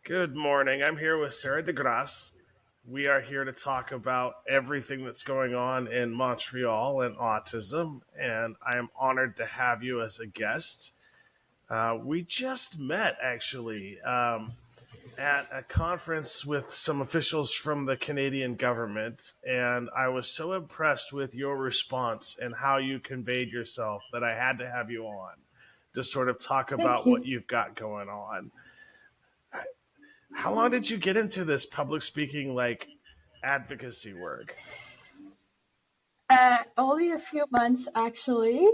Good morning. I'm here with Sarah DeGrasse. We are here to talk about everything that's going on in Montreal and autism, and I am honored to have you as a guest. We just met, actually, at a conference with some officials from the Canadian government, and I was so impressed with your response and how you conveyed yourself that I had to have you on to sort of talk Thank about what you. you've got going on. How long did you get into this public speaking, like advocacy work? Only a few months actually,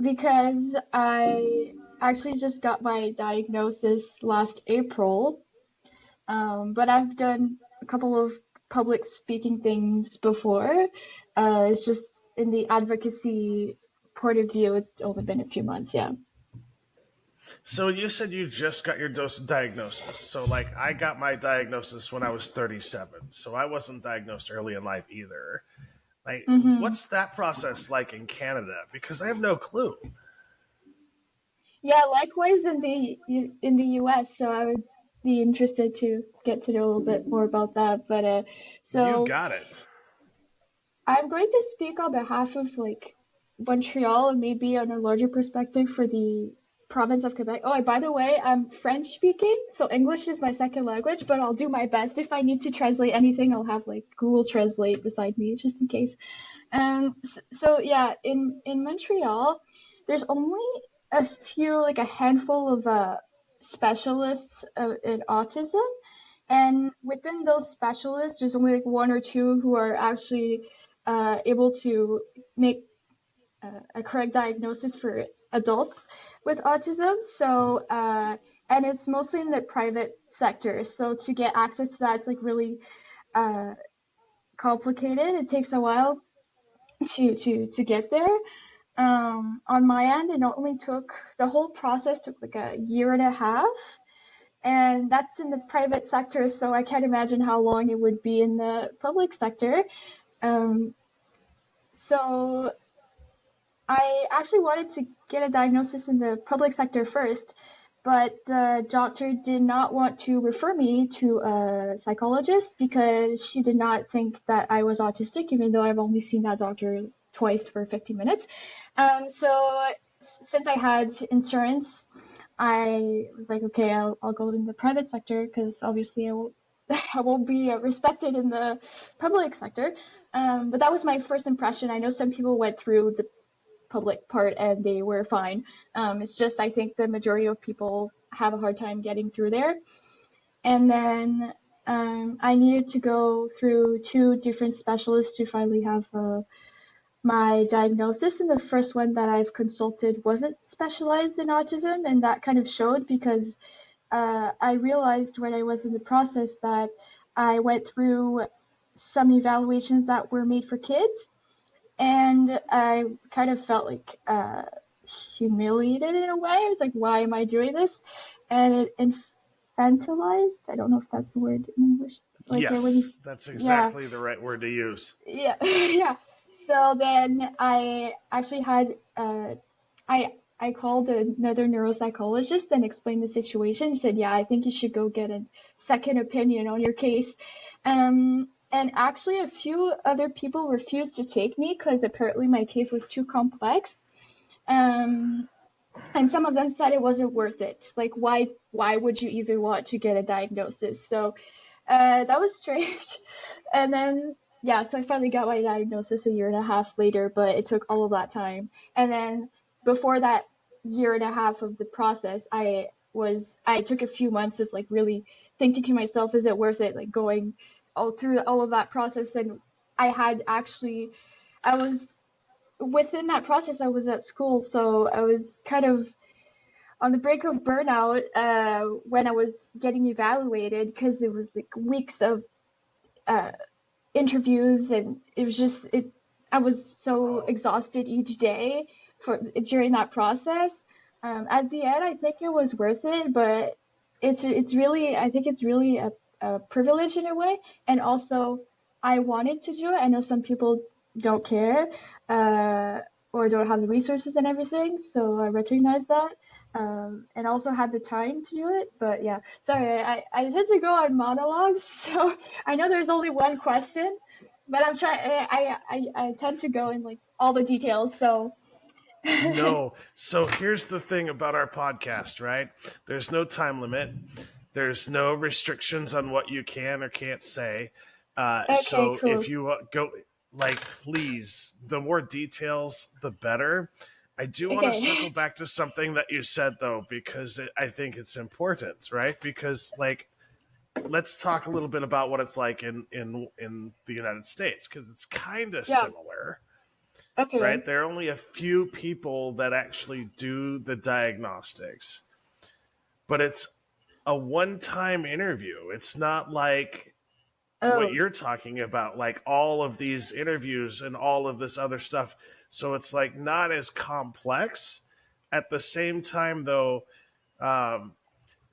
because I actually just got my diagnosis last April. But I've done a couple of public speaking things before. It's just in the advocacy point of view, it's only been a few months, yeah. So you said you just got your diagnosis. So like I got my diagnosis when I was 37. So I wasn't diagnosed early in life either. Like hmm what's that process like in Canada? Because I have no clue. Yeah, likewise in the US, so I would be interested to get to know a little bit more about that. But You so got it. I'm going to speak on behalf of like Montreal and maybe on a larger perspective for the province of Quebec. Oh, and by the way, I'm French speaking, so English is my second language, but I'll do my best. If I need to translate anything, I'll have like Google Translate beside me just in case. So yeah, in Montreal, there's only a few, like a handful of specialists in autism, and within those specialists, there's only like one or two who are actually able to make a correct diagnosis for adults with autism. So, and it's mostly in the private sector. So to get access to that, it's like really uh, complicated. It takes a while to get there. On my end, it only took the whole process took like a year and a half, and that's in the private sector. So I can't imagine how long it would be in the public sector. Um, so I actually wanted to get a diagnosis in the public sector first, but the doctor did not want to refer me to a psychologist because she did not think that I was autistic, even though I've only seen that doctor twice for 15 minutes. So since I had insurance, I was like, okay, I'll go in the private sector because obviously I won't be respected in the public sector. But that was my first impression. I know some people went through the public part and they were fine. It's just I think the majority of people have a hard time getting through there. And then I needed to go through two different specialists to finally have my diagnosis. And the first one that I've consulted wasn't specialized in autism, and that kind of showed because I realized when I was in the process that I went through some evaluations that were made for kids, and I kind of felt like humiliated in a way. I was like, why am I doing this? And it infantilized. I don't know if that's a word in English. Like it was, Yes, that's yeah, exactly the right word to use. yeah, yeah. So then I actually had I called another neuropsychologist and explained the situation. He said, "Yeah, I think you should go get a second opinion on your case." And actually, a few other people refused to take me because apparently my case was too complex. Um, and some of them said it wasn't worth it. Like, why would you even want to get a diagnosis? So that was strange. And then, yeah, so I finally got my diagnosis a year and a half later, but it took all of that time. And then before that year and a half of the process, I took a few months of like really thinking to myself, is it worth it? Like going all through all of that process. And I had actually, I was within that process, I was at school, so I was kind of on the brink of burnout when I was getting evaluated because it was like weeks of uh, interviews, and it was just it. I was so Oh, exhausted each day for during that process. At the end, I think it was worth it, but it's really I think it's really a privilege in a way, and also I wanted to do it. I know some people don't care, or don't have the resources and everything. So I recognize that, and also had the time to do it. But yeah, sorry, I tend to go on monologues, so I know there's only one question, but I'm trying. I tend to go in like all the details. So No. So here's the thing about our podcast, right? There's no time limit. There's no restrictions on what you can or can't say. okay, So if cool. you go, like, please, the more details, the better. I do want to circle Okay. back to something that you said, though, because I think it's important, right? Because, like, let's talk a little bit about what it's like in the United States, because it's kind of Yeah. similar, Okay. right? There are only a few people that actually do the diagnostics, but it's a one-time interview. It's not like what Oh. you're talking about, like all of these interviews and all of this other stuff. So it's like not as complex. At the same time, though, um,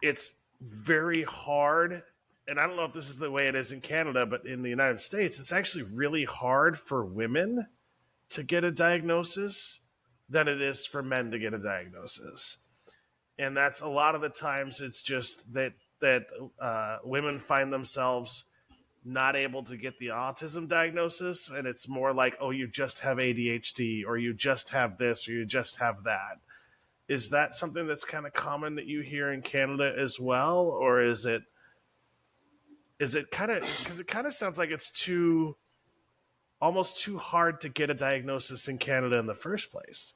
it's very hard. And I don't know if this is the way it is in Canada, but in the United States, it's actually really hard for women to get a diagnosis than it is for men to get a diagnosis. And that's a lot of the times it's just that women find themselves not able to get the autism diagnosis, and it's more like, oh, you just have ADHD, or you just have this, or you just have that. Is that something that's kind of common that you hear in Canada as well, or is it kind of, because it kind of sounds like it's too almost too hard to get a diagnosis in Canada in the first place?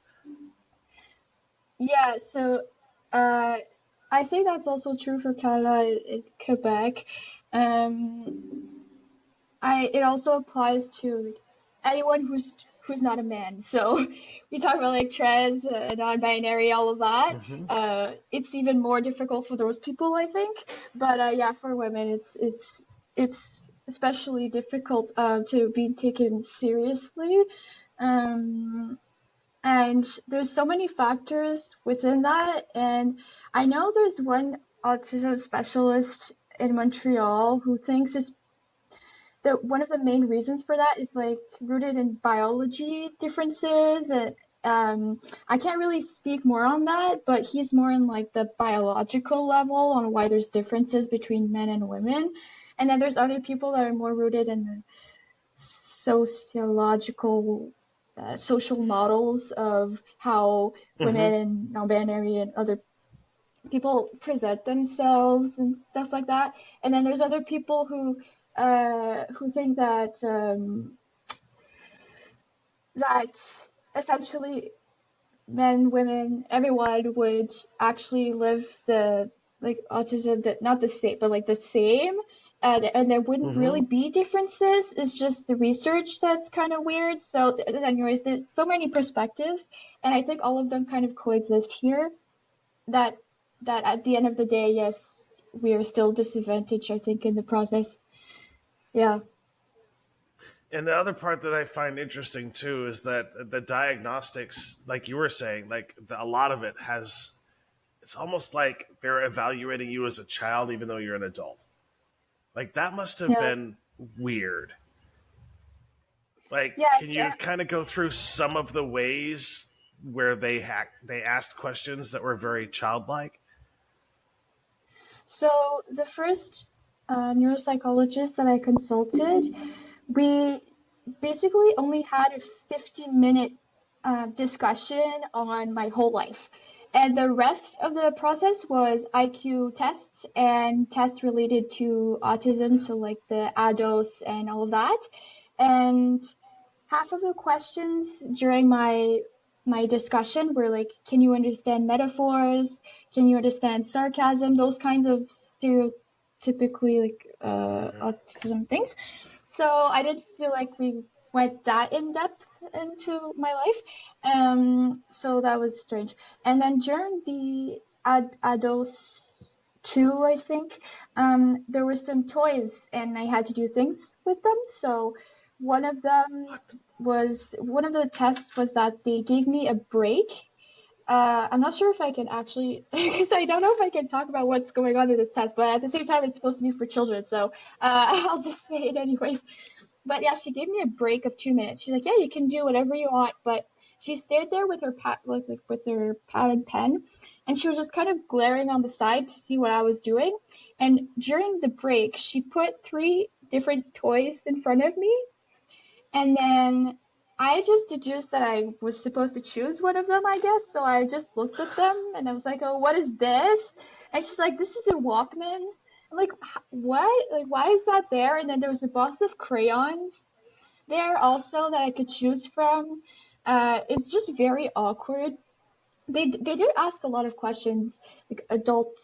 Yeah. So, uh, I think that's also true for Canada and Quebec. Um, I it also applies to like anyone who's not a man. So we talk about like trans, non-binary, all of that. Mm-hmm. It's even more difficult for those people, I think. But yeah, for women, it's especially difficult to be taken seriously. Um, and there's so many factors within that. And I know there's one autism specialist in Montreal who thinks it's one of the main reasons for that is like rooted in biology differences, and I can't really speak more on that, but he's more in like the biological level on why there's differences between men and women. And then there's other people that are more rooted in the sociological social models of how women Mm-hmm. and non-binary and other people present themselves and stuff like that. And then there's other people who think that essentially men, women, everyone would actually live the like autism, that not the same, but like the same. And there wouldn't really Mm-hmm. be differences. It's just the research that's kind of weird. So, anyways, there's so many perspectives, and I think all of them kind of coexist here. That that at the end of the day, yes, we are still disadvantaged, I think, in the process. Yeah. And the other part that I find interesting too is that the diagnostics, like you were saying, like a lot of it has, it's almost like they're evaluating you as a child, even though you're an adult. Like that must have Yeah. been weird. Like, can Yes. you kind of go through some of the ways where they asked questions that were very childlike? So the first neuropsychologist that I consulted, we basically only had a 50-minute discussion on my whole life. And the rest of the process was IQ tests and tests related to autism, so like the ADOS and all of that. And half of the questions during my discussion were like, can you understand metaphors? Can you understand sarcasm? Those kinds of stereotypically like Mm-hmm. autism things. So I didn't feel like we went that in depth into my life. So that was strange. And then during the ADOS 2, I think, there were some toys and I had to do things with them. So one of them What? one of the tests was that they gave me a break. I'm not sure if I can actually, because I don't know if I can talk about what's going on in this test, but at the same time, it's supposed to be for children, so I'll just say it anyways. But yeah, she gave me a break of 2 minutes. She's like, yeah, you can do whatever you want, but she stayed there with her with her pad and pen, and she was just kind of glaring on the side to see what I was doing. And during the break, she put three different toys in front of me, and then I just deduced that I was supposed to choose one of them, I guess. So I just looked at them and I was like, "Oh, what is this?" And she's like, "This is a Walkman." I'm like, "What? Like, why is that there?" And then there was a box of crayons there also that I could choose from. It's just very awkward. They did ask a lot of questions, like adult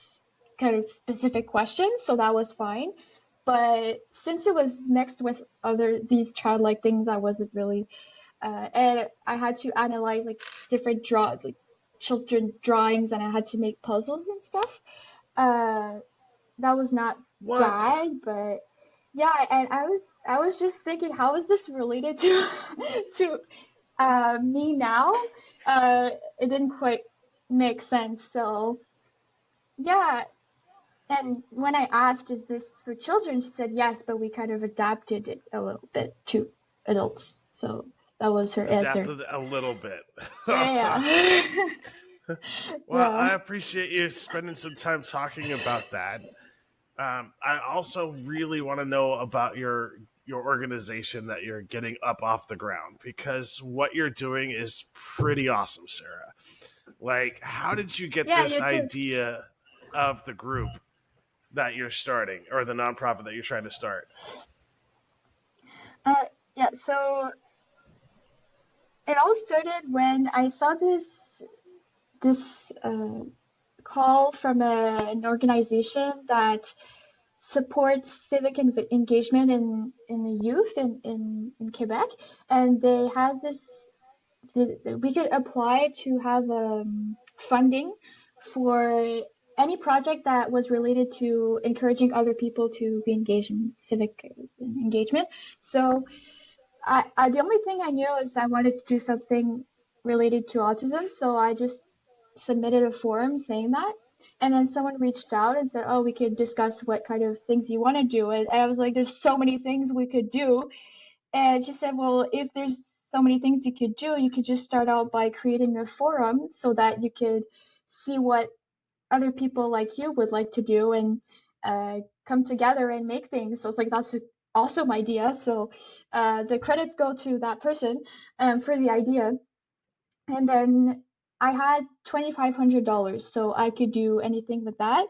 kind of specific questions, so that was fine. But since it was mixed with other these childlike things, I wasn't really, and I had to analyze like different like children drawings, and I had to make puzzles and stuff. Uh, that was not What? bad, but yeah, and I was just thinking, how is this related to to me now? It didn't quite make sense. So yeah, and when I asked, "Is this for children?" she said yes, but we kind of adapted it a little bit to adults. So that was her answer. Adapted a little bit. Yeah, Well, yeah, I appreciate you spending some time talking about that. I also really want to know about your organization that you're getting up off the ground, because what you're doing is pretty awesome, Sarah. Like, how did you get yeah. this You too. idea of the group that you're starting, or the nonprofit that you're trying to start? Uh, yeah. So it all started when I saw this call from an organization that supports civic engagement in the youth in Quebec, and they had this. We could apply to have funding for any project that was related to encouraging other people to be engaged in civic engagement. So the only thing I knew is I wanted to do something related to autism, so I just submitted a form saying that. And then someone reached out and said, "Oh, we could discuss what kind of things you want to do." And I was like, "There's so many things we could do." And she said, "Well, if there's so many things you could do, you could just start out by creating a forum so that you could see what other people like you would like to do and come together and make things." So it's like, that's an awesome idea. So the credits go to that person for the idea. And then I had $2,500, so I could do anything with that.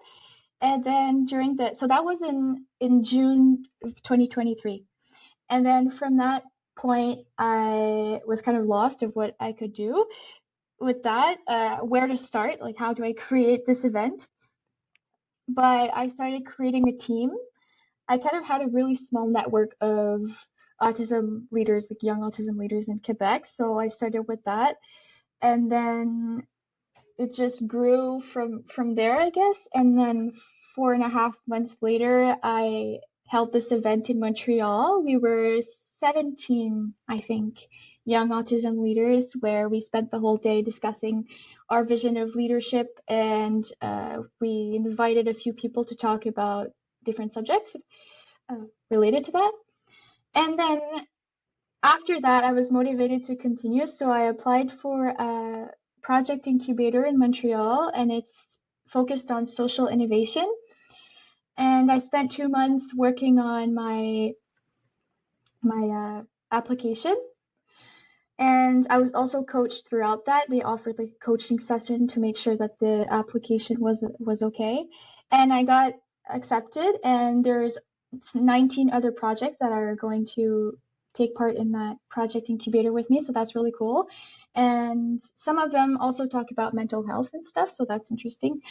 And then so that was in June of 2023. And then from that point, I was kind of lost of what I could do with that, where to start, like how do I create this event? But I started creating a team. I kind of had a really small network of autism leaders, like young autism leaders in Quebec. So I started with that. And then it just grew from there, I guess. And then 4.5 months later, I held this event in Montreal. We were 17, I think, young autism leaders, where we spent the whole day discussing our vision of leadership, and we invited a few people to talk about different subjects related to that. And then after that, I was motivated to continue, so I applied for a project incubator in Montreal, and it's focused on social innovation. And I spent 2 months working on my application, and I was also coached throughout that. They offered like a coaching session to make sure that the application was okay, and I got accepted. And there's 19 other projects that are going to take part in that project incubator with me, so that's really cool. And some of them also talk about mental health and stuff, so that's interesting.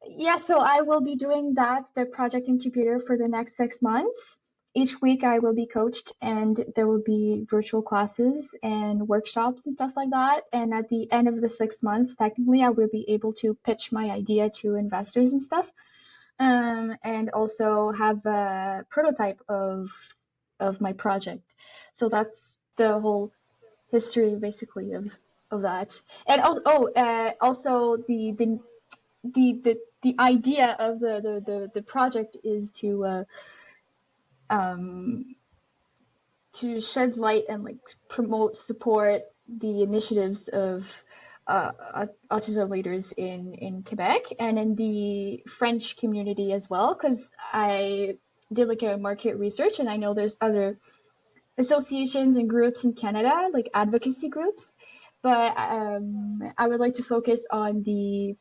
Yeah, so I will be doing that, the project incubator, for the next 6 months. Each week I will be coached, and there will be virtual classes and workshops and stuff like that. And at the end of the 6 months, technically, I will be able to pitch my idea to investors and stuff, and also have a prototype of my project. So that's the whole history, basically, of that. And also the idea of the project is um, to shed light and like promote, support the initiatives of autism leaders in Quebec and in the French community as well, because I did like a market research and I know there's other associations and groups in Canada, like advocacy groups, but I would like to focus on the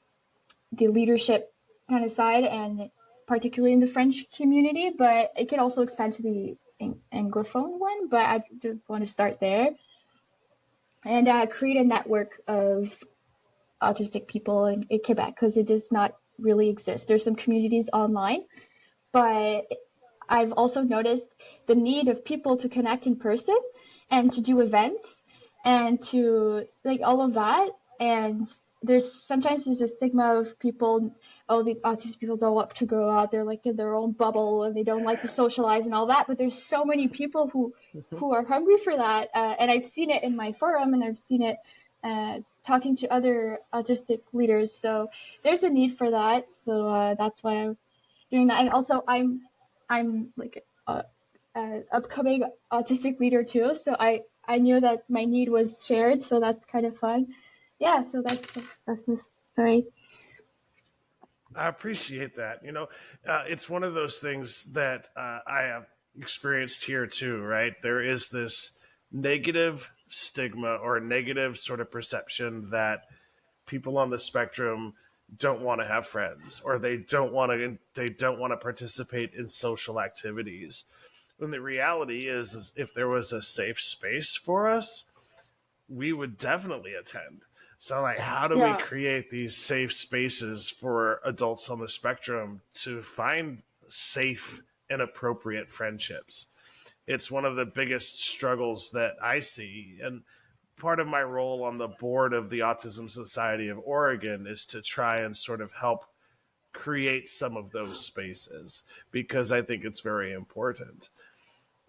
leadership kind of side and particularly in the French community, but it could also expand to the Anglophone one, but I just want to start there and create a network of autistic people in Quebec because it does not really exist. There's some communities online, but I've also noticed the need of people to connect in person and to do events and to like all of that. And there's a stigma of people, oh, the autistic people don't want to go out. They're like in their own bubble and they don't like to socialize and all that. But there's so many people who are hungry for that. And I've seen it in my forum and I've seen it talking to other autistic leaders. So there's a need for that. So that's why I'm doing that. And also I'm like a upcoming autistic leader too, so I knew that my need was shared, so that's kind of fun. Yeah, so that's the story. I appreciate that. It's one of those things that I have experienced here too, right? There is this negative stigma or negative sort of perception that people on the spectrum don't want to have friends or they don't want to participate in social activities. When the reality is if there was a safe space for us, we would definitely attend. So, like, how do we Yeah. create these safe spaces for adults on the spectrum to find safe and appropriate friendships? It's one of the biggest struggles that I see. And part of my role on the board of the Autism Society of Oregon is to try and sort of help create some of those spaces because I think it's very important.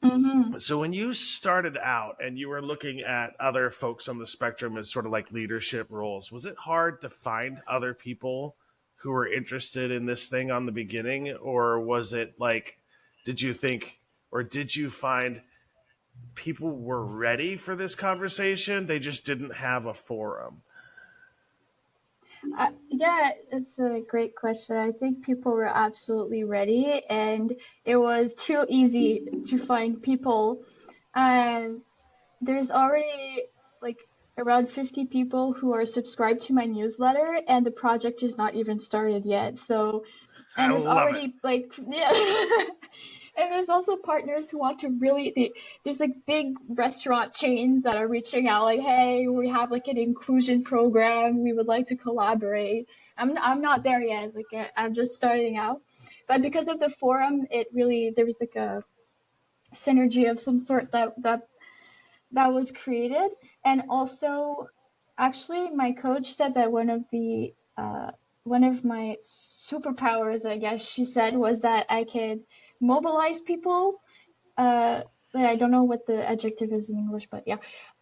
Mm-hmm. So when you started out and you were looking at other folks on the spectrum as sort of like leadership roles, was it hard to find other people who were interested in this thing on the beginning? Or was it like, did you think, or did you find people were ready for this conversation? They just didn't have a forum. Yeah, it's a great question. I think people were absolutely ready, and it was too easy to find people. Um, there's already like around 50 people who are subscribed to my newsletter, and the project is not even started yet. So, I and there's love it. already like, yeah. And there's also partners who want to there's like big restaurant chains that are reaching out like, hey, we have like an inclusion program. We would like to collaborate. I'm not there yet. Like I'm just starting out. But because of the forum, there was like a synergy of some sort that was created. And also, actually, my coach said that one of my superpowers, I guess she said, was that I could mobilize people. Uh, I don't know what the adjective is in English, but yeah.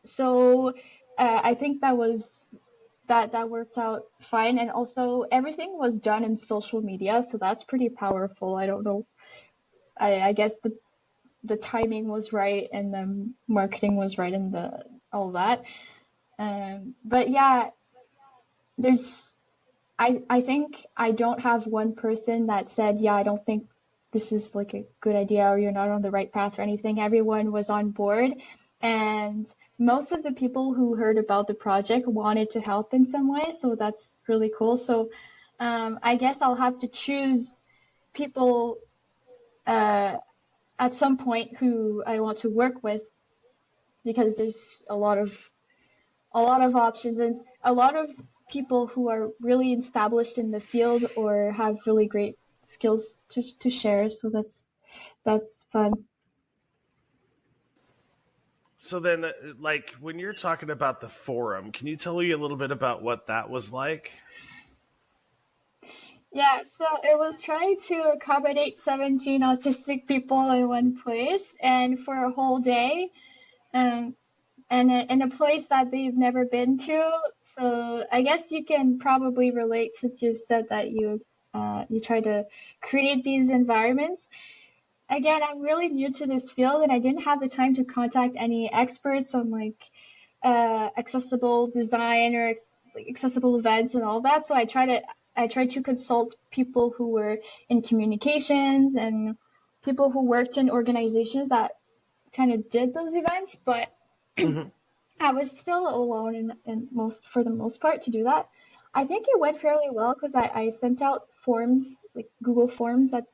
So I think that worked out fine. And also, everything was done in social media, so that's pretty powerful. I don't know. I guess the timing was right and the marketing was right and the all that. But yeah, there's I think I don't have one person that said, yeah, I don't think this is like a good idea or you're not on the right path or anything. Everyone was on board and most of the people who heard about the project wanted to help in some way, so that's really cool. So I guess I'll have to choose people uh, at some point who I want to work with because there's a lot of options and a lot of people who are really established in the field or have really great skills to share. So that's fun. So then, like, when you're talking about the forum, can you tell me a little bit about what that was like? Yeah, so it was trying to accommodate 17 autistic people in one place and for a whole day. Um, and in a place that they've never been to. So I guess you can probably relate since you've said that you try to create these environments. Again, I'm really new to this field and I didn't have the time to contact any experts on like accessible design or like accessible events and all that. So I tried to consult people who were in communications and people who worked in organizations that kind of did those events, but Hmm. I was still alone in most for the most part to do that. I think it went fairly well because I sent out forms, like Google Forms at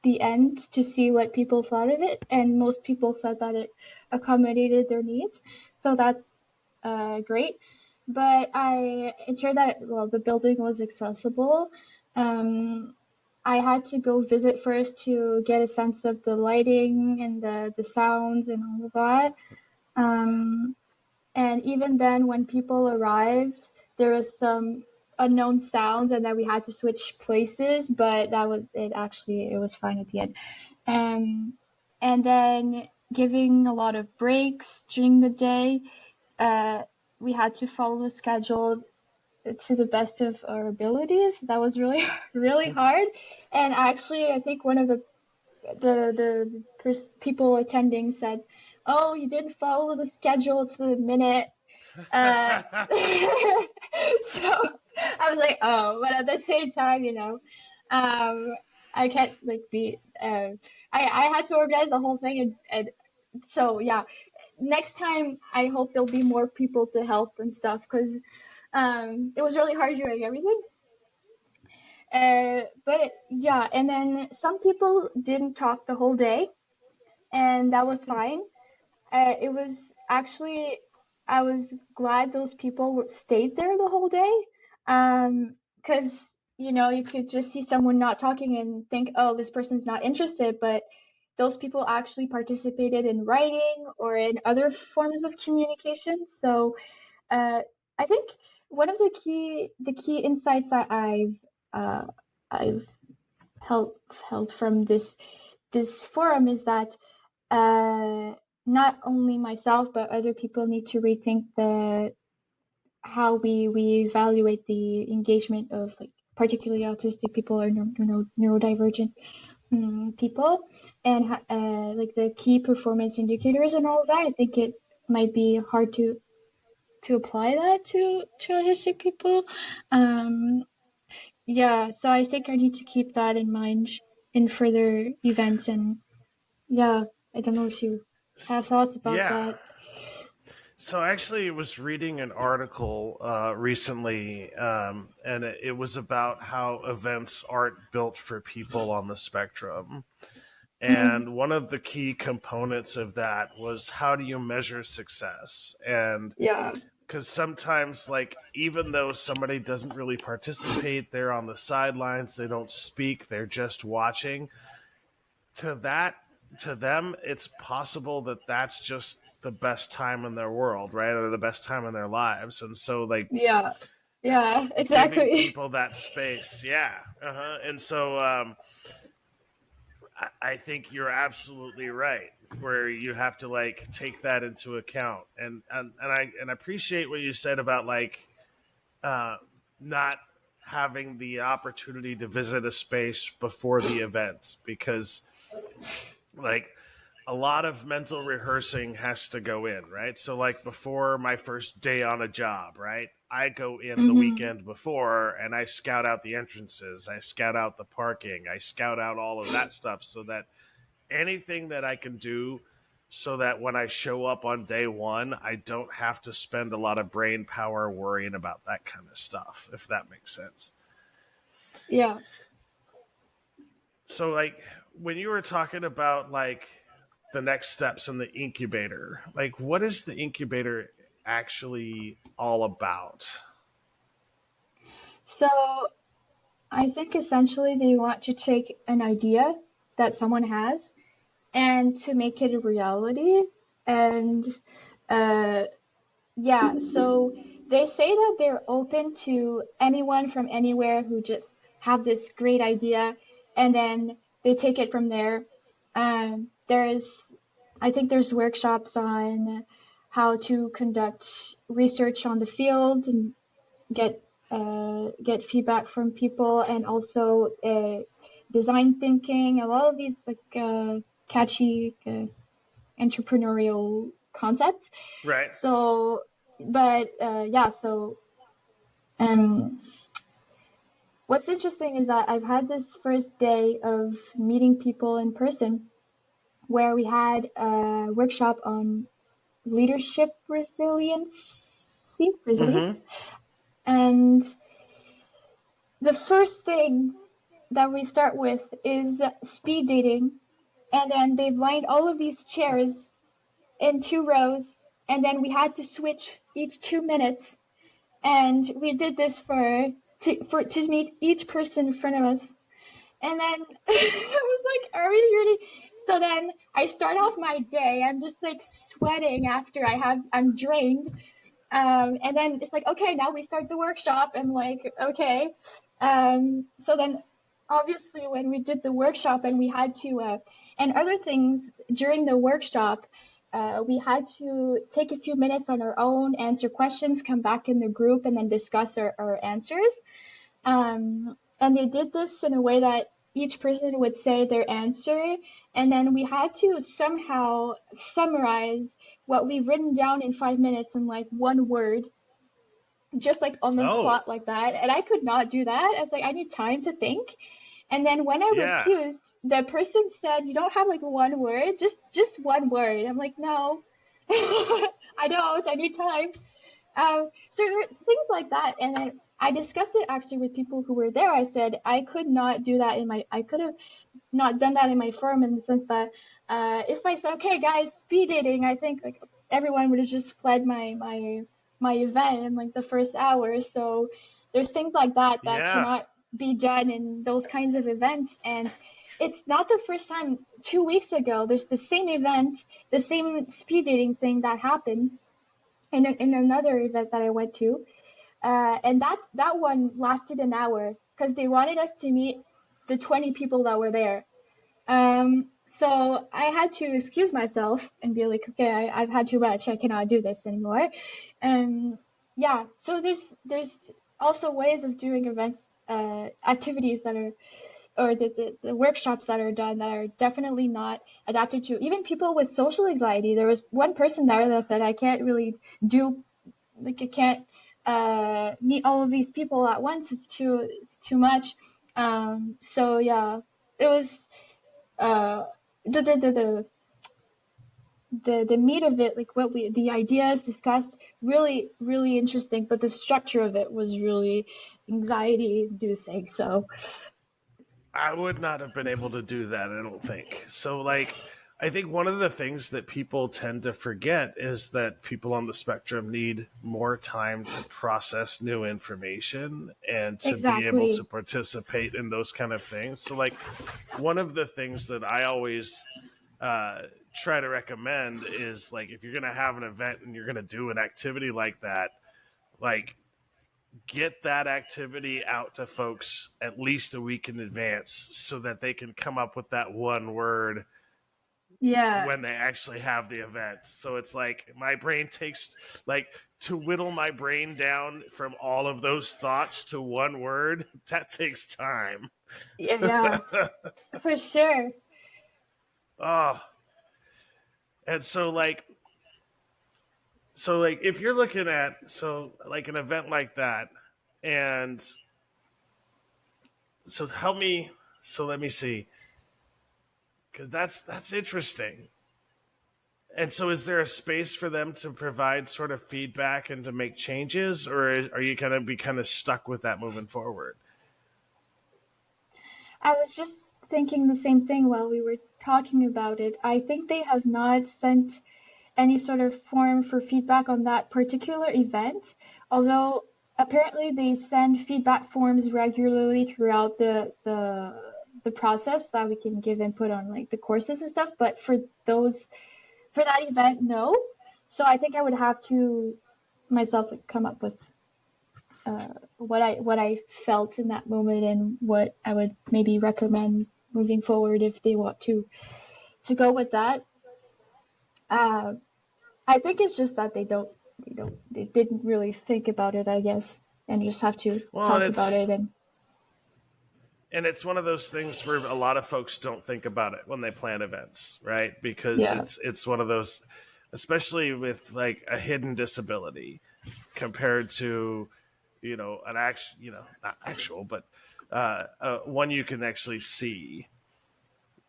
the end to see what people thought of it, and most people said that it accommodated their needs. So that's great. But I ensured that, well, the building was accessible. Um, I had to go visit first to get a sense of the lighting and the sounds and all of that. Um, and even then, when people arrived, there was some unknown sounds, and then we had to switch places. But that was it. Actually, it was fine at the end. Um, and then giving a lot of breaks during the day. Uh, we had to follow the schedule to the best of our abilities. That was really, really hard. And actually, I think one of the people attending said, "Oh, you didn't follow the schedule to the minute." Uh, so I was like, "Oh," but at the same time, um, I can't like be. I had to organize the whole thing, and so yeah. Next time, I hope there'll be more people to help and stuff because it was really hard doing everything. But yeah, and then some people didn't talk the whole day, and that was fine. It was actually, I was glad those people stayed there the whole day. Because, you could just see someone not talking and think, oh, this person's not interested, but those people actually participated in writing or in other forms of communication. So, uh, I think one of the key insights that uh, I've held held from this forum is that uh, not only myself but other people need to rethink the how we evaluate the engagement of like particularly autistic people or neurodivergent people and like the key performance indicators and all of that. I think it might be hard to apply that to autistic people. Um, yeah, so I think I need to keep that in mind in further events and yeah, I don't know if you have thoughts about Yeah. that. So I actually was reading an article recently, and it was about how events aren't built for people on the spectrum. Mm, And one of the key components of that was how do you measure success? And yeah, because sometimes, like, even though somebody doesn't really participate, they're on the sidelines, they don't speak, they're just watching. To that, to them, it's possible that that's just the best time in their world, right? Or the best time in their lives. And so, like, yeah, yeah, giving exactly. people that space, yeah. Uh-huh. And so, I think you're absolutely right. Where you have to like take that into account, and I appreciate what you said about like uh, not having the opportunity to visit a space before the event because like a lot of mental rehearsing has to go in, right? So like before my first day on a job, right? I go in the Hmm. weekend before and I scout out the entrances, I scout out the parking, I scout out all of that stuff so that anything that I can do so that when I show up on day one, I don't have to spend a lot of brain power worrying about that kind of stuff, if that makes sense. Yeah. So, like, when you were talking about like the next steps in the incubator, like, what is the incubator actually all about? So I think essentially they want to take an idea that someone has and to make it a reality. And uh, yeah, so they say that they're open to anyone from anywhere who just have this great idea and then they take it from there. I think there's workshops on how to conduct research on the field and get get feedback from people and also design thinking, a lot of these like catchy entrepreneurial concepts. Right. So But yeah, so um, what's interesting is that I've had this first day of meeting people in person where we had a workshop on leadership Mm-hmm. resilience. And the first thing that we start with is speed dating. And then they've lined all of these chairs in two rows. And then we had to switch each 2 minutes. And we did this to meet each person in front of us. And then I was like, are we really? So then I start off my day. I'm just like sweating after I'm drained. And then it's like, okay, now we start the workshop. And like, okay. So then obviously when we did the workshop and we had to, and other things during the workshop, we had to take a few minutes on our own, answer questions, come back in the group, and then discuss our answers. And they did this in a way that each person would say their answer, and then we had to somehow summarize what we've written down in 5 minutes in like one word, just like on the Oh, spot like that. And I could not do that. I was like, I need time to think. And then when I yeah, refused, the person said, "You don't have like one word, just one word." I'm like, "No, I don't. I need time." So there were things like that, and I discussed it actually with people who were there. I said I could not do that I could have not done that in my firm in the sense that if I said, okay, guys, speed dating, I think like everyone would have just fled my event in like the first hour. So there's things like that that yeah. cannot be done in those kinds of events. And it's not the first time. 2 weeks ago, there's the same event, the same speed dating thing that happened in another event that I went to, and that one lasted an hour because they wanted us to meet the 20 people that were there. So I had to excuse myself and be like, okay, I've had too much. I cannot do this anymore. Um, yeah. So there's also ways of doing events, activities that are or the workshops that are done that are definitely not adapted to even people with social anxiety. There was one person there that said, I can't really do like I can't meet all of these people at once. It's too much. So yeah, it was uh, the, the the the the meat of it, like what we the ideas discussed, really interesting. But the structure of it was really anxiety inducing. So I would not have been able to do that, I don't think. So, like, I think one of the things that people tend to forget is that people on the spectrum need more time to process new information and to be able to exactly. participate in those kind of things. So, like, one of the things that I always uh, try to recommend is like, if you're going to have an event and you're going to do an activity like that, like, get that activity out to folks at least a week in advance so that they can come up with that one word Yeah. when they actually have the event. So it's like my brain takes like to whittle my brain down from all of those thoughts to one word, that takes time. Yeah, yeah, for sure. Oh, and so like if you're looking at so like an event like that and so help me so let me see cuz that's interesting. And so, is there a space for them to provide sort of feedback and to make changes, or are you going to be kind of stuck with that moving forward? I was just thinking the same thing while we were talking about it. I think they have not sent any sort of form for feedback on that particular event, although apparently they send feedback forms regularly throughout the process that we can give input on like the courses and stuff. But for that event, no. So I think I would have to myself like, come up with what I felt in that moment and what I would maybe recommend moving forward if they want to go with that. Uh, I think it's just that they didn't really think about it, I guess, and just have to Well, and talk about it's it. And and it's one of those things where a lot of folks don't think about it when they plan events, right? Because yeah, it's one of those. especially with like a hidden disability compared to an actual, not actual, but one you can actually see,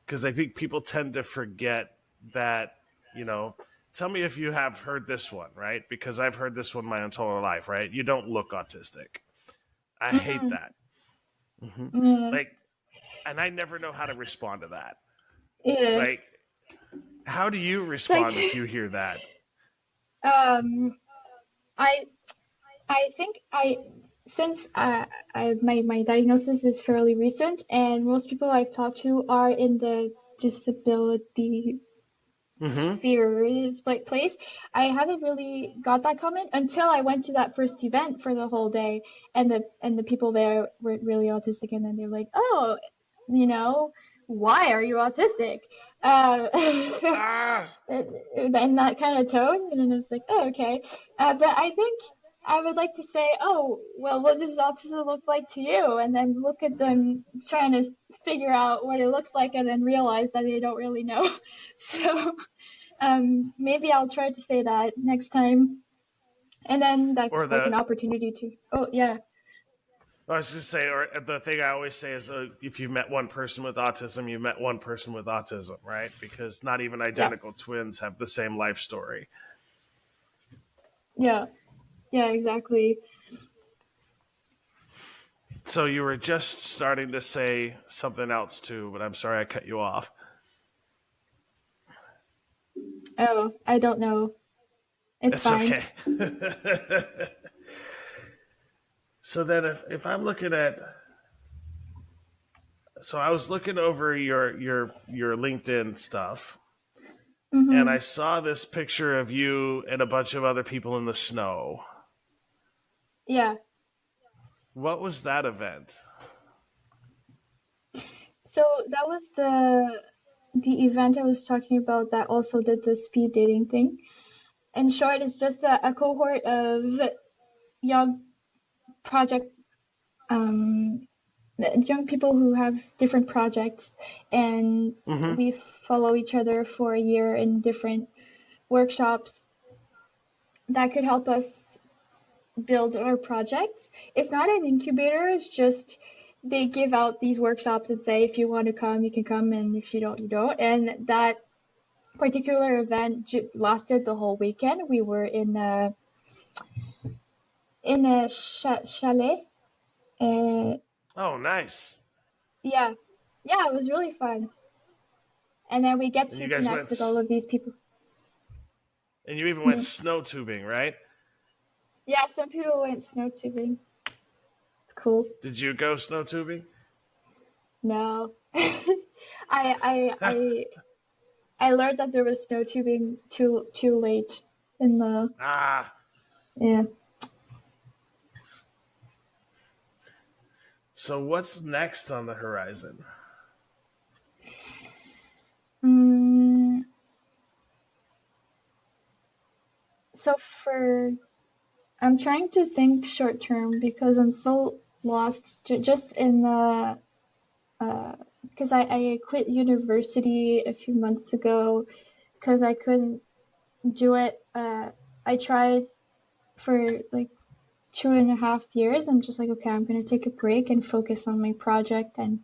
because I think people tend to forget that, you know, tell me if you have heard this one, right? Because I've heard this one my entire life, right? You don't look autistic. I hate Mm, that. Hmm. mm. Like, and I never know how to respond to that. Yeah. Like, how do you It's like respond if you hear that? um I I think since my diagnosis is fairly recent and most people I've talked to are in the disability Hmm. spheres like place. I haven't really got that comment until I went to that first event for the whole day, and the people there weren't really autistic, and then they're like, oh, you know, why are you autistic? Uh, Ah, in that kind of tone, and then it's like, oh, okay. But I think I would like to say, oh, well, what does autism look like to you? And then look at them trying to figure out what it looks like, and then realize that they don't really know. So maybe I'll try to say that next time. And then or that's like an the opportunity to, oh, yeah, I was just say, or the thing I always say is, if you met one person with autism, you met one person with autism, right? Because not even yeah, identical twins have the same life story. yeah, yeah, exactly. So you were just starting to say something else too, but I'm sorry I cut you off. Oh, I don't know. It's It's fine. okay. So then, if I'm looking at, so I was looking over your LinkedIn stuff, and Mm-hmm. I saw this picture of you and a bunch of other people in the snow. Yeah. What was that event? So that was the event I was talking about that also did the speed dating thing. In short, it's just a cohort of young project um young people who have different projects, and Hmm. we follow each other for a year in different workshops that could help us build our projects. It's not an incubator, it's just they give out these workshops and say if you want to come, you can come, and if you don't, you don't. And that particular event lasted the whole weekend. We were in a chalet. Uh, Oh, nice. yeah, yeah, it was really fun. And then we get And to you guys connect with all of these people. and you even went Mm. snow tubing, right? Yeah, some people went snow tubing. It's cool. Did you go snow tubing? No. I I learned that there was snow tubing too late in the Ah, yeah. so what's next on the horizon? Mm, so for I'm trying to think short term because I'm so lost just in the because I quit university a few months ago because I couldn't do it. I tried for like 2.5 years. I'm just like, okay, I'm gonna take a break and focus on my project and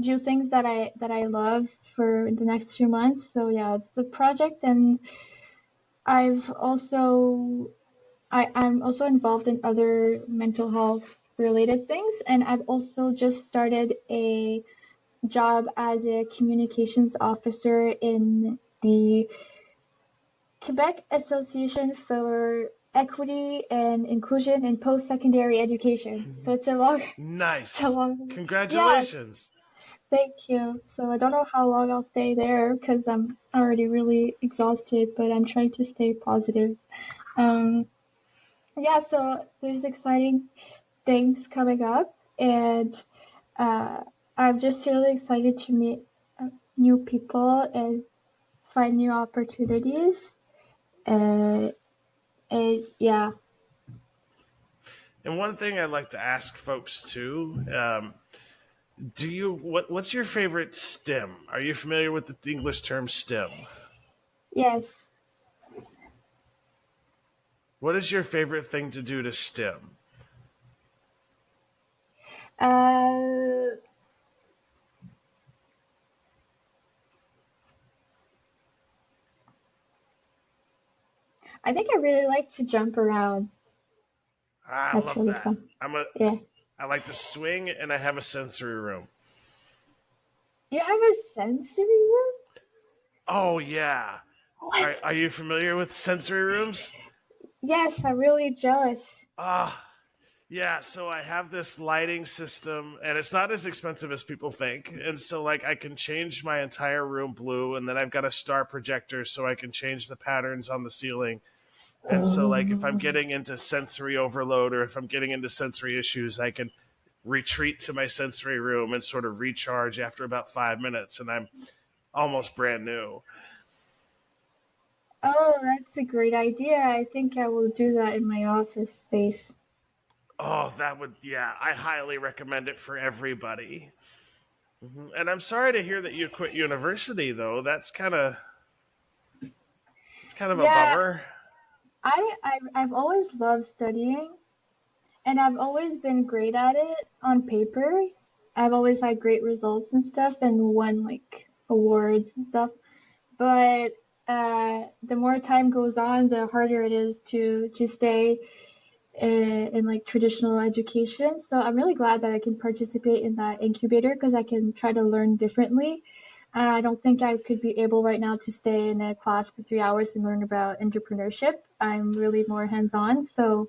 do things that I love for the next few months. So yeah, it's the project, and I've also I'm also involved in other mental health related things, and I've also just started a job as a communications officer in the Quebec Association for Equity and Inclusion in Post-Secondary Education. So it's a Nice. long, yeah, Congratulations. thank you. So I don't know how long I'll stay there because I'm already really exhausted, but I'm trying to stay positive. Um, yeah, so there's exciting things coming up, and uh, I'm just really excited to meet new people and find new opportunities. Uh, and yeah, And one thing I'd like to ask folks too, do you what's your favorite stem? Are you familiar with the English term stem? yes, What is your favorite thing to do to stim? Uh, I think I really like to jump around. I That's love really that. fun. I'm a Yeah. I like to swing and I have a sensory room. You have a sensory room? Oh yeah. Are What? are you familiar with sensory rooms? Yes, I'm really jealous. Ah, yeah, so I have this lighting system and it's not as expensive as people think. And so like I can change my entire room blue and then I've got a star projector so I can change the patterns on the ceiling. And so like if I'm Oh. getting into sensory overload or if I'm getting into sensory issues, I can retreat to my sensory room and sort of recharge after about 5 minutes and I'm almost brand new. Oh, that's a great idea. I think I will do that in my office space. Oh, that would yeah, I highly recommend it for everybody. And I'm sorry to hear that you quit university though. It's kind of a Yeah, bummer. I've always loved studying, and I've always been great at it on paper. I've always had great results and stuff and won like awards and stuff. But the more time goes on, the harder it is to stay in like traditional education. So I'm really glad that I can participate in that incubator because I can try to learn differently. I don't think I could be able right now to stay in a class for 3 hours and learn about entrepreneurship. I'm really more hands-on. So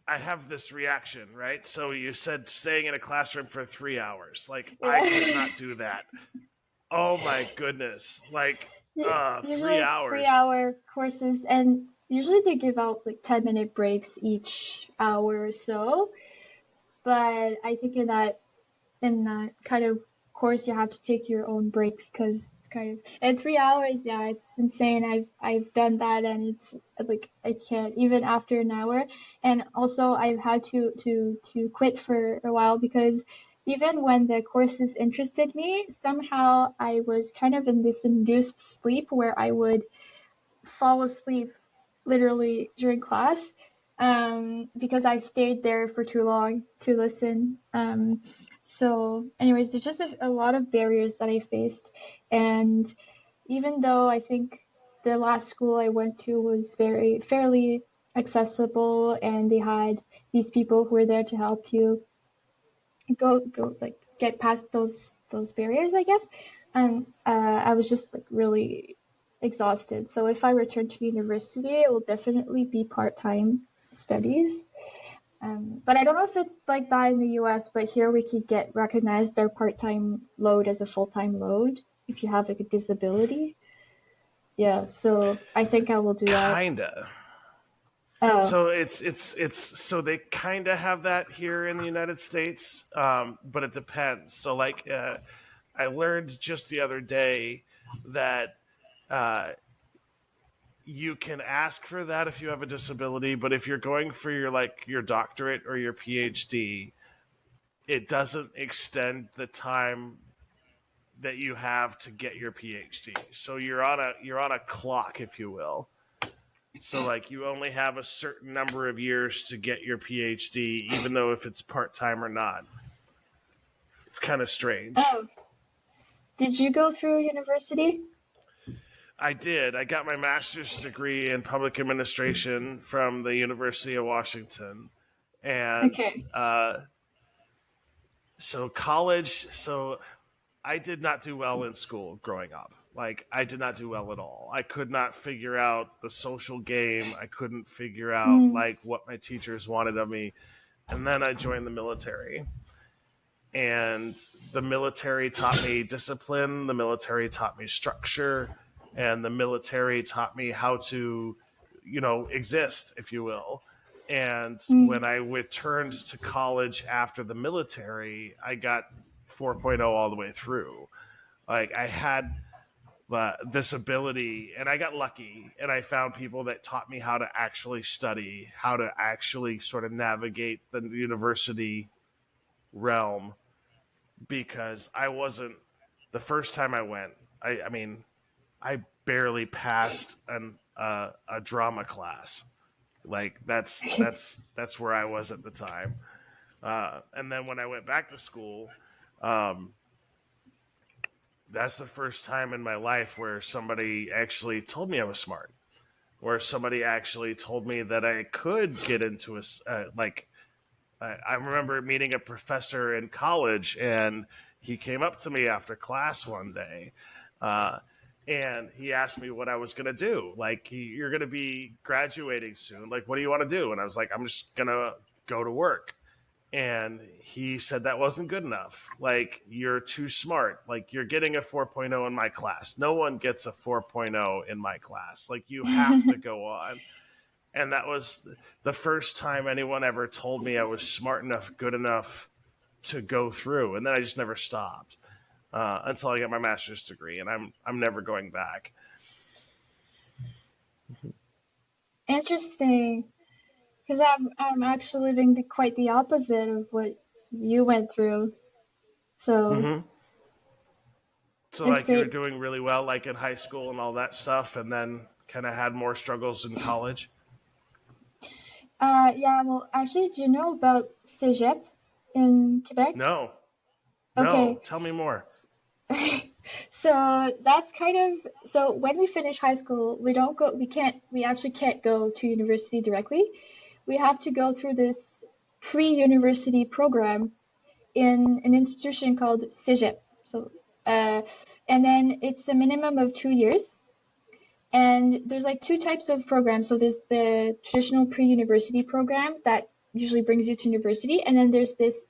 I have this reaction, right? So you said staying in a classroom for 3 hours. Like I could yeah. not do that. Oh my goodness. Like Usually three it's three hours. hour courses, and usually they give out like 10-minute breaks each hour or so. But I think in that kind of course you have to take your own breaks because it's kind of in 3 hours. Yeah, it's insane. I've done that, and it's like I can't even after an hour. And also I've had to quit for a while because even when the courses interested me, somehow I was kind of in this induced sleep where I would fall asleep literally during class because I stayed there for too long to listen. So, anyways, there's just a lot of barriers that I faced. And even though I think the last school I went to was very fairly accessible and they had these people who were there to help you go like get past those barriers, I guess. And I was just like really exhausted. So if I return to university, it will definitely be part-time studies. But I don't know if it's like that in the US, but here we could get recognized their part-time load as a full-time load if you have like a disability. Yeah, so I think I will do that. Kinda. Oh, So it's so they kind of have that here in the United States, but it depends. So like I learned just the other day that uh, you can ask for that if you have a disability, but if you're going for your doctorate or your PhD, it doesn't extend the time that you have to get your PhD. So you're on a clock, if you will. So like you only have a certain number of years to get your PhD, even though if it's part time or not. It's kind of strange. oh, did you go through university? I did. I got my master's degree in public administration from the University of Washington, and Okay. so college. So I did not do well in school growing up. Like I did not do well at all. I could not figure out the social game. I couldn't figure out Mm, like what my teachers wanted of me. And then I joined the military. And the military taught me discipline, the military taught me structure, and the military taught me how to, exist, if you will. And when mm. I returned to college after the military, I got 4.0 all the way through. Like I had this ability, and I got lucky, and I found people that taught me how to actually study, how to actually sort of navigate the university realm because I wasn't the first time I went. I mean, I barely passed an a drama class. Like that's where I was at the time. And then when I went back to school, um, that's the first time in my life where somebody actually told me I was smart, where somebody actually told me that I could get into like I remember meeting a professor in college, and he came up to me after class one day, uh, and he asked me what I was going to do. Like, you're going to be graduating soon. Like, what do you want to do? And I was like, I'm just going to go to work. And he said that wasn't good enough. Like, you're too smart. Like, you're getting a 4.0 in my class. No one gets a 4.0 in my class. Like, you have to go on. And that was the first time anyone ever told me I was smart enough, good enough to go through. And then I just never stopped until I got my master's degree, and I'm never going back. Interesting. Because I'm actually living quite the opposite of what you went through. So Hmm. So, it's like, you were great. doing really well, like in high school and all that stuff, and then kind of had more struggles in college. Yeah, well, actually, do you know about Cégep in Quebec? No, Okay. no. Tell me more. So that's kind of so when we finish high school, we actually can't go to university directly. We have to go through this pre-university program in an institution called Cégep. So, uh, and then it's a minimum of 2 years. And there's like two types of programs. So there's the traditional pre-university program that usually brings you to university, and then there's this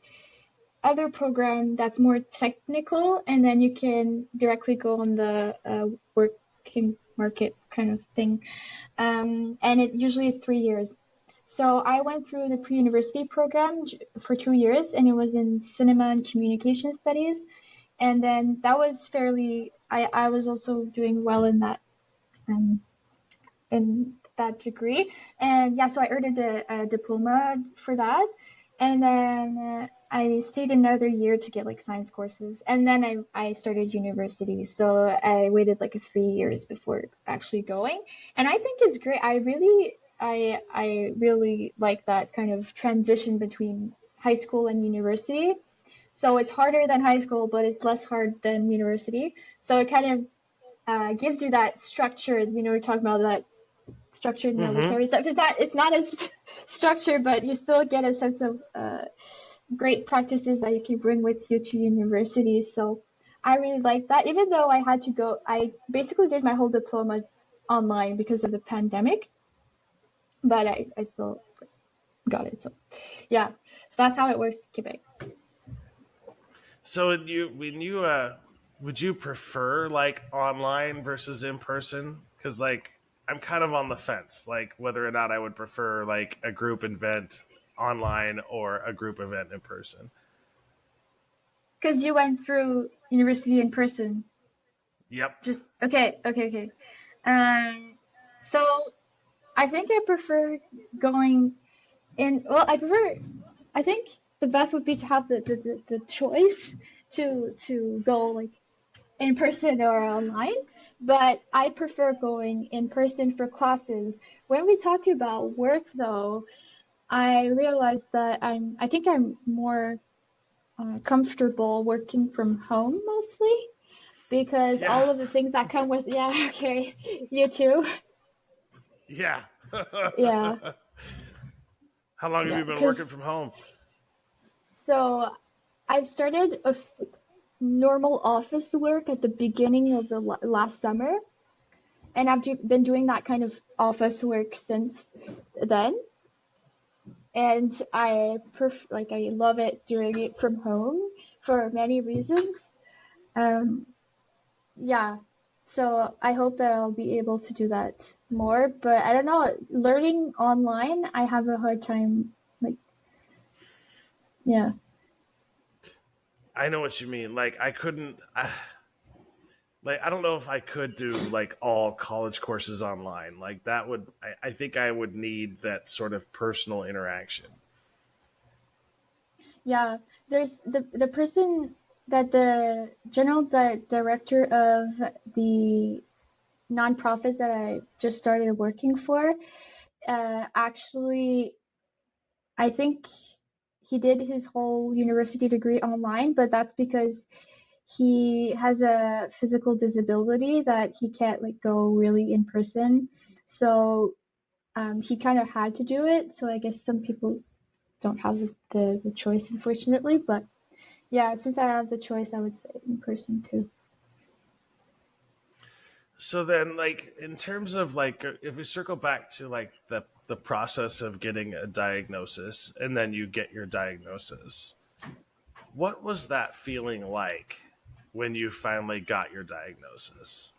other program that's more technical, and then you can directly go on the working market kind of thing. And it usually is 3 years. So I went through the pre-university program for 2 years, and it was in cinema and communication studies. And then that was I was also doing well um, in that degree. And yeah, so I earned a diploma for that. And then I stayed another year to get like science courses. And then I started university. So I waited like 3 years before actually going. And I think it's great. I really like that kind of transition between high school and university. So it's harder than high school, but it's less hard than university. So it kind of gives you that structure. We're talking about that structured Hmm. military stuff. It's not as structured, but you still get a sense of great practices that you can bring with you to university. So I really like that. Even though I basically did my whole diploma online because of the pandemic, but I still got it. So yeah, so that's how it works, Quebec. So, would you prefer like online versus in person? Because like I'm kind of on the fence, like whether or not I would prefer like a group event online or a group event in person. Because you went through university in person. Yep. Just okay, okay, okay. So I think I prefer going in. Well, I think the best would be to have the choice to go like in person or online, but I prefer going in person for classes. When we talk about work though, I realized that I think I'm more comfortable working from home mostly because Yeah. all of the things that come with, yeah, okay, you too. Yeah. Yeah, How long have yeah, you been working because from home? so I've started normal office work at the beginning of the last summer, and I've been doing that kind of office work since then. And I love it doing it from home for many reasons. Um, yeah, so I hope that I'll be able to do that more. But I don't know, learning online, I have a hard time. Like, yeah, I know what you mean. Like I couldn't. Like I don't know if I could do like all college courses online. Like that would. I think I would need that sort of personal interaction. yeah. There's the person that the general director of the nonprofit that I just started working for, actually, I think he did his whole university degree online, but that's because he has a physical disability that he can't like go really in person. So he kind of had to do it. So I guess some people don't have the choice, unfortunately. But yeah, since I have the choice, I would say in person too. So then, like, in terms of like, if we circle back to like the process of getting a diagnosis, and then you get your diagnosis, what was that feeling like when you finally got your diagnosis?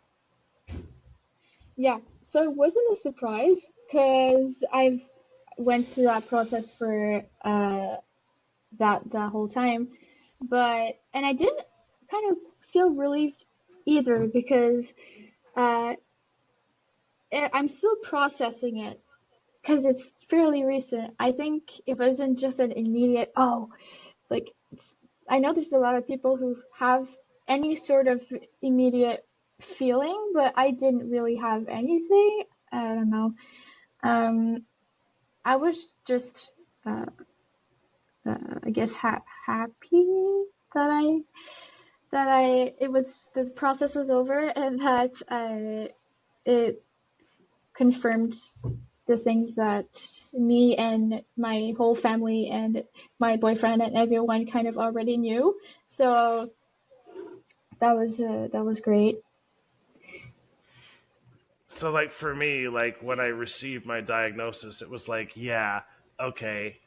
Yeah, so it wasn't a surprise because I've went through that process for that whole time, but and I didn't kind of feel relieved either because uh, I'm still processing it because it's fairly recent. I think it wasn't just an immediate, oh, like I know there's a lot of people who have any sort of immediate feeling, but I didn't really have anything. I don't know. Um, I was just, uh, I guess, happy that it was the process was over and that it confirmed the things that me and my whole family and my boyfriend and everyone kind of already knew. So that was great. So, like, for me, like, when I received my diagnosis, it was like, yeah, okay,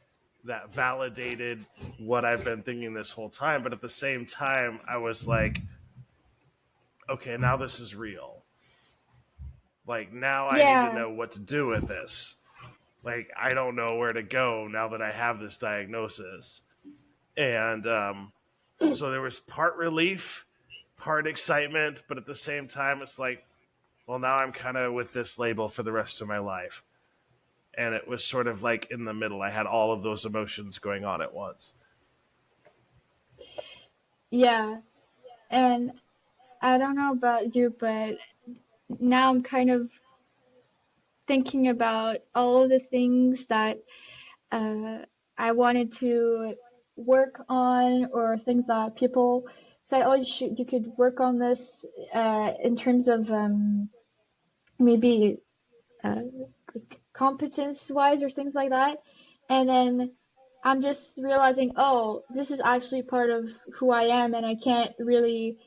that validated what I've been thinking this whole time. But at the same time, I was like, okay, now this is real. Like, now I need to Yeah, know what to do with this. Like, I don't know where to go now that I have this diagnosis. And so there was part relief, part excitement, but at the same time, it's like, well, now I'm kind of with this label for the rest of my life. And it was sort of like in the middle. I had all of those emotions going on at once. yeah. And I don't know about you, but now I'm kind of thinking about all of the things that uh, I wanted to work on, or things that people said, oh, you could work on this in terms of maybe uh, like competence wise or things like that. And then I'm just realizing, oh, this is actually part of who I am, and I can't really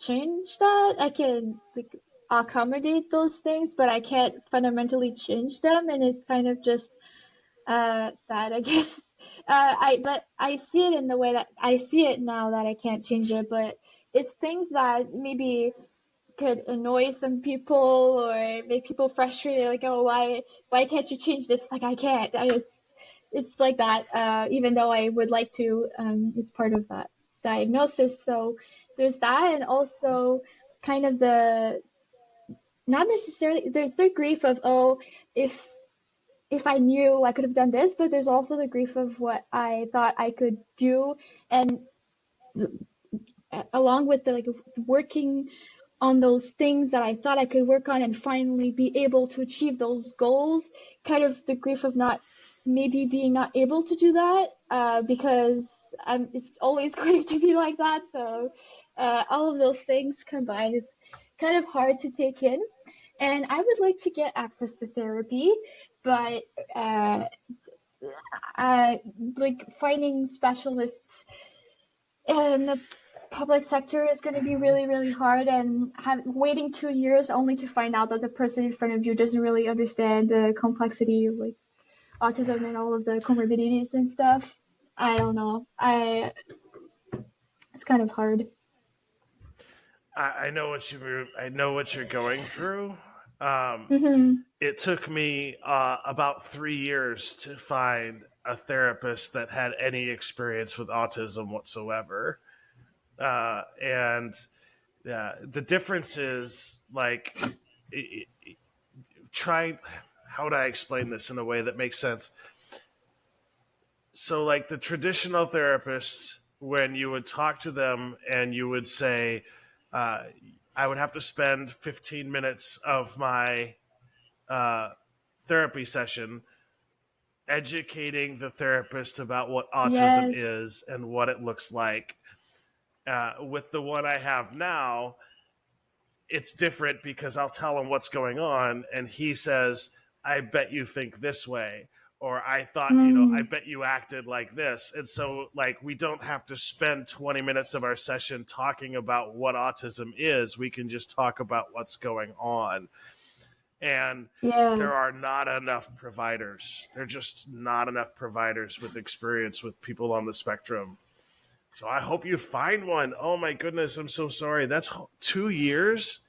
change that. I can like accommodate those things, but I can't fundamentally change them, and it's kind of just sad, I guess. But I see it in the way that I see it now that I can't change it, but it's things that maybe could annoy some people or make people frustrated, like, oh, why can't you change this? Like, I can't. It's like that. Even though I would like to, it's part of that diagnosis. So there's that, and also kind of the not necessarily there's the grief of, oh, if I knew I could have done this, but there's also the grief of what I thought I could do, and along with the like working on those things that I thought I could work on and finally be able to achieve those goals, kind of the grief of not maybe being not able to do that because it's always going to be like that. So all of those things combined is kind of hard to take in. And I would like to get access to therapy, but uh, like finding specialists in the public sector is going to be really, really hard. And waiting 2 years only to find out that the person in front of you doesn't really understand the complexity of like autism and all of the comorbidities and stuff. I don't know. It's kind of hard. I know what I know what you're going through. Um, Hmm. it took me about 3 years to find a therapist that had any experience with autism whatsoever. And the difference is like trying. How would I explain this in a way that makes sense? So, like the traditional therapist, when you would talk to them and you would say, I would have to spend 15 minutes of my uh, therapy session educating the therapist about what autism Yes. is and what it looks like. With the one I have now, it's different because I'll tell him what's going on, and he says, I bet you think this way. Or I thought, I Mm, bet you acted like this. And so, like, we don't have to spend 20 minutes of our session talking about what autism is. We can just talk about what's going on. And yeah. there are not enough providers. There are just not enough providers with experience with people on the spectrum. So I hope you find one. Oh my goodness, I'm so sorry. That's 2 years.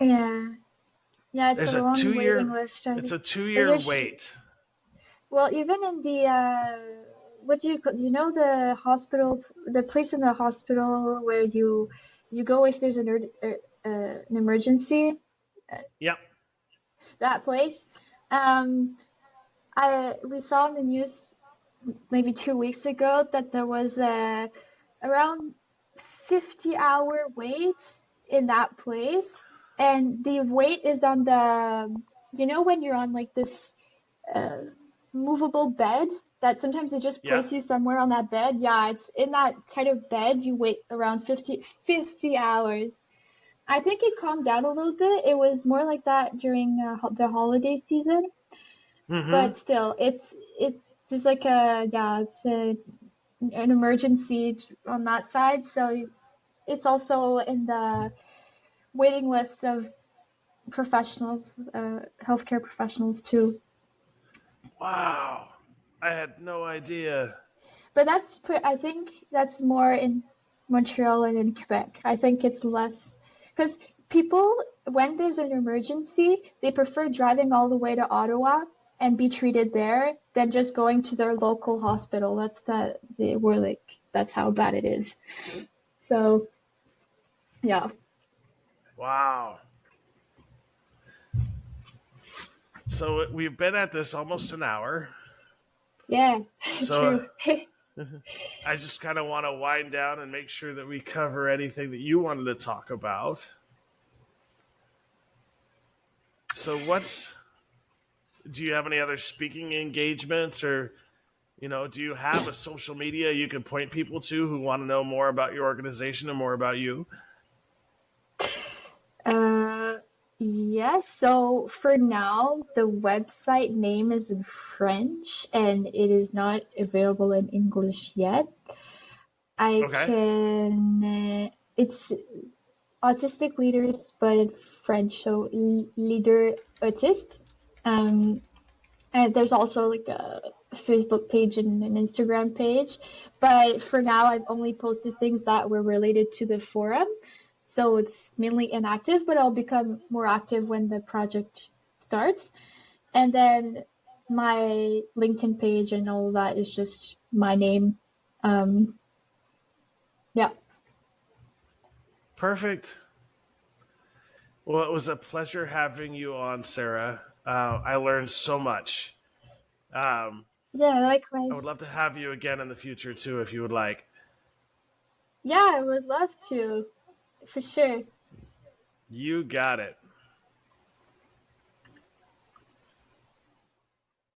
Yeah. Yeah, it's a There's a long two waiting year. list. I It's think. a two And year you wait. well, even in the what do you know the hospital, the place in the hospital where you go if there's an emergency, Yep. that place. Um, I we saw in the news maybe 2 weeks ago that there was a around 50-hour wait in that place, and the wait is on the when you're on like this uh, movable bed that sometimes they just Yeah. place you somewhere on that bed. Yeah, it's in that kind of bed. You wait around 50 hours. I think it calmed down a little bit. It was more like that during the holiday season, Mm-hmm. but still, it's just like an emergency on that side. So it's also in the waiting list of professionals, healthcare professionals too. Wow. I had no idea. But I think that's more in Montreal and in Quebec. I think it's less because people, when there's an emergency, they prefer driving all the way to Ottawa and be treated there than just going to their local hospital. We're like, that's how bad it is. So, yeah. Wow. So we've been at this almost an hour. Yeah, So true. I just kind of want to wind down and make sure that we cover anything that you wanted to talk about. So do you have any other speaking engagements, or do you have a social media you can point people to who want to know more about your organization and more about you? Uh, yes. So for now, the website name is in French and it is not available in English yet. I Okay. can, it's autistic leaders, but in French, so leader autiste. Um, and there's also like a Facebook page and an Instagram page. But for now, I've only posted things that were related to the forum. So it's mainly inactive, but I'll become more active when the project starts. And then my LinkedIn page and all of that is just my name. Um, yeah. Perfect. Well, it was a pleasure having you on, Sarah. I learned so much. Um, Yeah, I would likewise. love to have you again in the future too, if you would like. Yeah, I would love to, for sure. You got it.